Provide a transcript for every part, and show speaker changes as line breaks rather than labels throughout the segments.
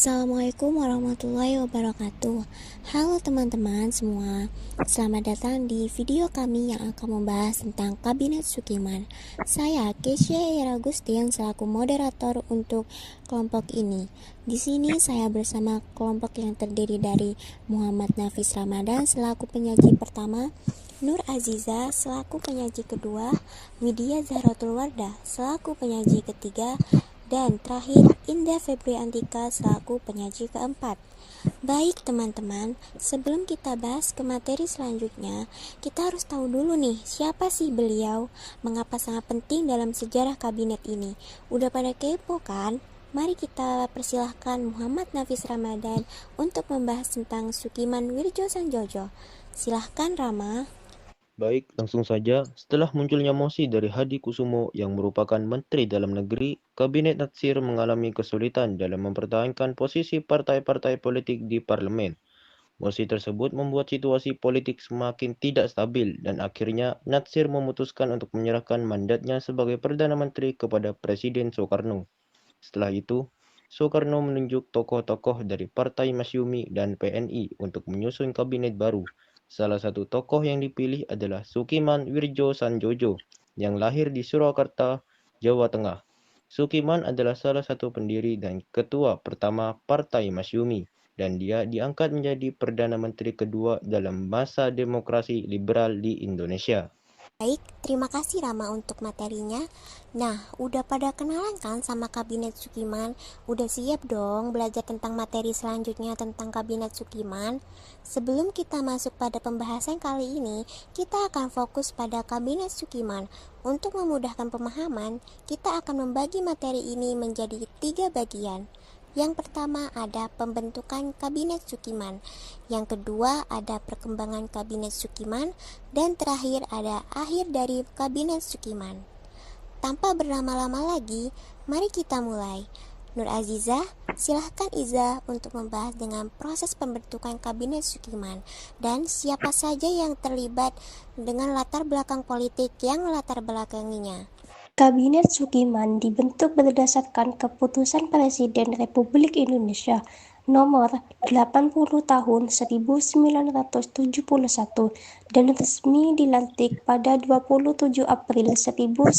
Assalamualaikum warahmatullahi wabarakatuh. Halo teman-teman semua, selamat datang di video kami yang akan membahas tentang Kabinet Sukiman. Saya Kesya Iragustin selaku moderator untuk kelompok ini. Di sini saya bersama kelompok yang terdiri dari Muhammad Nafis Ramadan selaku penyaji pertama, Nur Aziza selaku penyaji kedua, Widya Zahratul Wardah selaku penyaji ketiga, dan terakhir Indah Febriantika selaku penyaji keempat. Baik teman-teman, sebelum kita bahas ke materi selanjutnya, kita harus tahu dulu nih, siapa sih beliau, mengapa sangat penting dalam sejarah kabinet ini. Udah pada kepo kan? Mari kita persilahkan Muhammad Nafis Ramadan untuk membahas tentang Sukiman Wirjosanjojo. Silahkan Rama.
Baik, langsung saja. Setelah munculnya mosi dari Hadi Kusumo yang merupakan Menteri Dalam Negeri, Kabinet Natsir mengalami kesulitan dalam mempertahankan posisi partai-partai politik di parlemen. Mosi tersebut membuat situasi politik semakin tidak stabil dan akhirnya Natsir memutuskan untuk menyerahkan mandatnya sebagai Perdana Menteri kepada Presiden Soekarno. Setelah itu, Soekarno menunjuk tokoh-tokoh dari Partai Masyumi dan PNI untuk menyusun kabinet baru. Salah satu tokoh yang dipilih adalah Sukiman Wirjosanjojo yang lahir di Surakarta, Jawa Tengah. Sukiman adalah salah satu pendiri dan ketua pertama Partai Masyumi dan dia diangkat menjadi Perdana Menteri kedua dalam masa demokrasi liberal di Indonesia.
Baik, terima kasih Rama untuk materinya. Nah, udah pada kenalan kan sama Kabinet Sukiman? Udah siap dong belajar tentang materi selanjutnya tentang Kabinet Sukiman? Sebelum kita masuk pada pembahasan kali ini, kita akan fokus pada Kabinet Sukiman. Untuk memudahkan pemahaman, kita akan membagi materi ini menjadi 3 bagian. Yang pertama ada pembentukan Kabinet Sukiman, yang kedua ada perkembangan Kabinet Sukiman, dan terakhir ada akhir dari Kabinet Sukiman. Tanpa berlama-lama lagi, mari kita mulai. Nur Aziza, silahkan Iza untuk membahas dengan proses pembentukan Kabinet Sukiman dan siapa saja yang terlibat dengan latar belakang politik yang latar belakanginya.
Kabinet Sukiman dibentuk berdasarkan Keputusan Presiden Republik Indonesia Nomor 80 Tahun 1971 dan resmi dilantik pada 27 April 1951,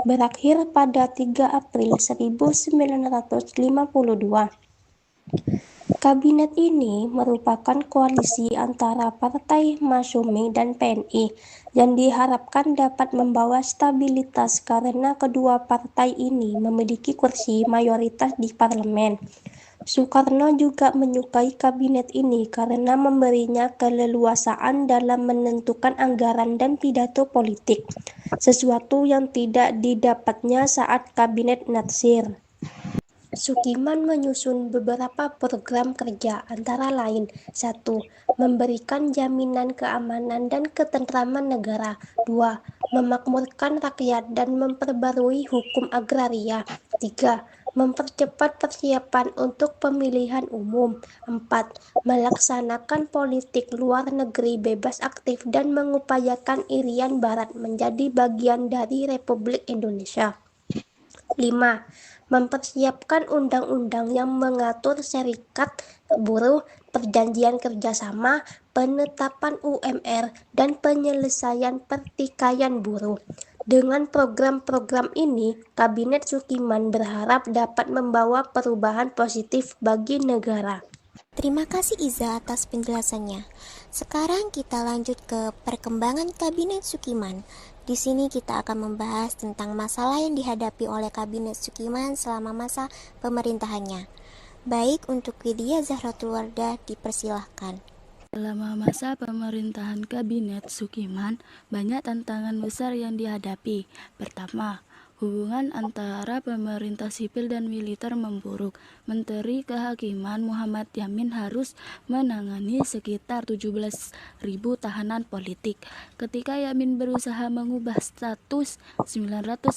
berakhir pada 3 April 1952. Kabinet ini merupakan koalisi antara Partai Masyumi dan PNI yang diharapkan dapat membawa stabilitas karena kedua partai ini memiliki kursi mayoritas di parlemen. Soekarno juga menyukai kabinet ini karena memberinya keleluasaan dalam menentukan anggaran dan pidato politik, sesuatu yang tidak didapatnya saat kabinet Natsir. Sukiman menyusun beberapa program kerja antara lain 1. Memberikan jaminan keamanan dan ketentraman negara. 2. Memakmurkan rakyat dan memperbarui hukum agraria. 3. Mempercepat persiapan untuk pemilihan umum. 4. Melaksanakan politik luar negeri bebas aktif dan mengupayakan Irian Barat menjadi bagian dari Republik Indonesia. 5. Mempersiapkan undang-undang yang mengatur serikat buruh, perjanjian kerjasama, penetapan UMR, dan penyelesaian pertikaian buruh. Dengan program-program ini, Kabinet Sukiman berharap dapat membawa perubahan positif bagi negara.
Terima kasih Iza atas penjelasannya. Sekarang kita lanjut ke perkembangan Kabinet Sukiman. Di sini kita akan membahas tentang masalah yang dihadapi oleh Kabinet Sukiman selama masa pemerintahannya. Baik, untuk Widya Zahratul Wardah dipersilahkan.
Selama masa pemerintahan Kabinet Sukiman, banyak tantangan besar yang dihadapi. Pertama, hubungan antara pemerintah sipil dan militer memburuk. Menteri Kehakiman Muhammad Yamin harus menangani sekitar 17.000 tahanan politik. Ketika Yamin berusaha mengubah status 950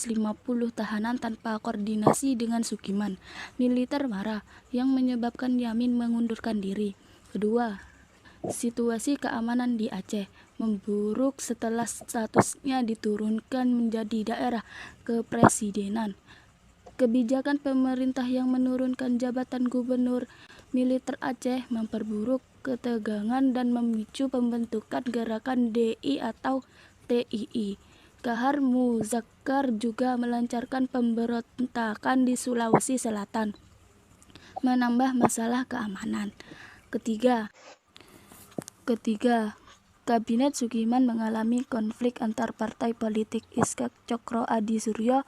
tahanan tanpa koordinasi dengan Sukiman, militer marah yang menyebabkan Yamin mengundurkan diri. Kedua, situasi keamanan di Aceh memburuk setelah statusnya diturunkan menjadi daerah kepresidenan. Kebijakan pemerintah yang menurunkan jabatan gubernur militer Aceh memperburuk ketegangan dan memicu pembentukan gerakan DI atau TII. Kahar Muzakkar juga melancarkan pemberontakan di Sulawesi Selatan, menambah masalah keamanan. Ketiga, Kabinet Sukiman mengalami konflik antar partai politik. Ishak Cokro Adi Suryo,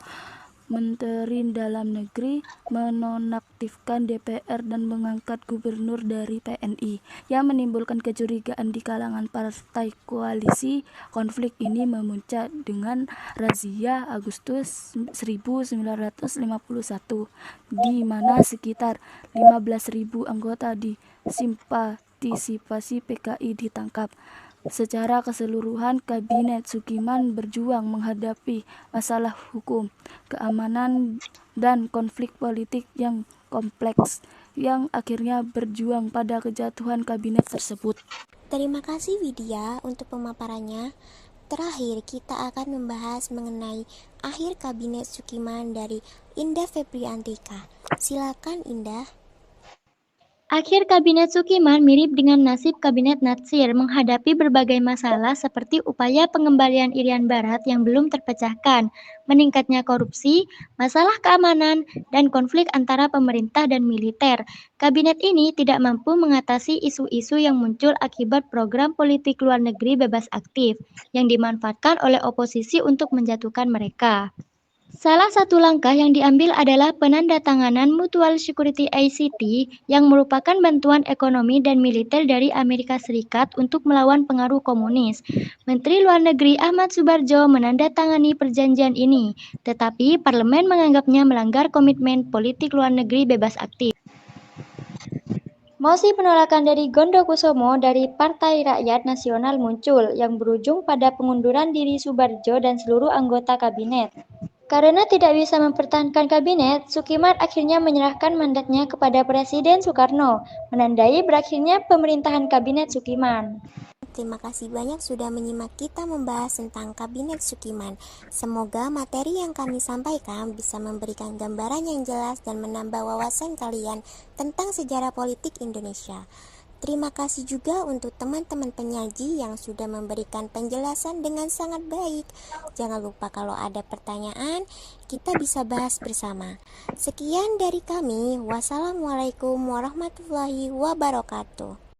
Menteri Dalam Negeri, menonaktifkan DPR dan mengangkat gubernur dari PNI, yang menimbulkan kecurigaan di kalangan partai koalisi. Konflik ini memuncak dengan razia Agustus 1951, di mana sekitar 15.000 anggota di Simpati PKI ditangkap. Secara keseluruhan, Kabinet Sukiman berjuang menghadapi masalah hukum, keamanan, dan konflik politik yang kompleks, yang akhirnya berjuang pada kejatuhan kabinet tersebut.
Terima kasih Widya untuk pemaparannya. Terakhir, kita akan membahas mengenai akhir Kabinet Sukiman dari Indah Febriantika. Silakan Indah.
Akhir Kabinet Sukiman mirip dengan nasib Kabinet Natsir, menghadapi berbagai masalah seperti upaya pengembalian Irian Barat yang belum terpecahkan, meningkatnya korupsi, masalah keamanan, dan konflik antara pemerintah dan militer. Kabinet ini tidak mampu mengatasi isu-isu yang muncul akibat program politik luar negeri bebas aktif yang dimanfaatkan oleh oposisi untuk menjatuhkan mereka. Salah satu langkah yang diambil adalah penandatanganan Mutual Security ICT yang merupakan bantuan ekonomi dan militer dari Amerika Serikat untuk melawan pengaruh komunis. Menteri Luar Negeri Ahmad Subarjo menandatangani perjanjian ini, tetapi parlemen menganggapnya melanggar komitmen politik luar negeri bebas aktif. Mosi penolakan dari Gondokusumo dari Partai Rakyat Nasional muncul, yang berujung pada pengunduran diri Subarjo dan seluruh anggota kabinet. Karena tidak bisa mempertahankan kabinet, Sukiman akhirnya menyerahkan mandatnya kepada Presiden Soekarno, menandai berakhirnya pemerintahan Kabinet Sukiman.
Terima kasih banyak sudah menyimak kita membahas tentang Kabinet Sukiman. Semoga materi yang kami sampaikan bisa memberikan gambaran yang jelas dan menambah wawasan kalian tentang sejarah politik Indonesia. Terima kasih juga untuk teman-teman penyaji yang sudah memberikan penjelasan dengan sangat baik. Jangan lupa kalau ada pertanyaan, kita bisa bahas bersama. Sekian dari kami. Wassalamualaikum warahmatullahi wabarakatuh.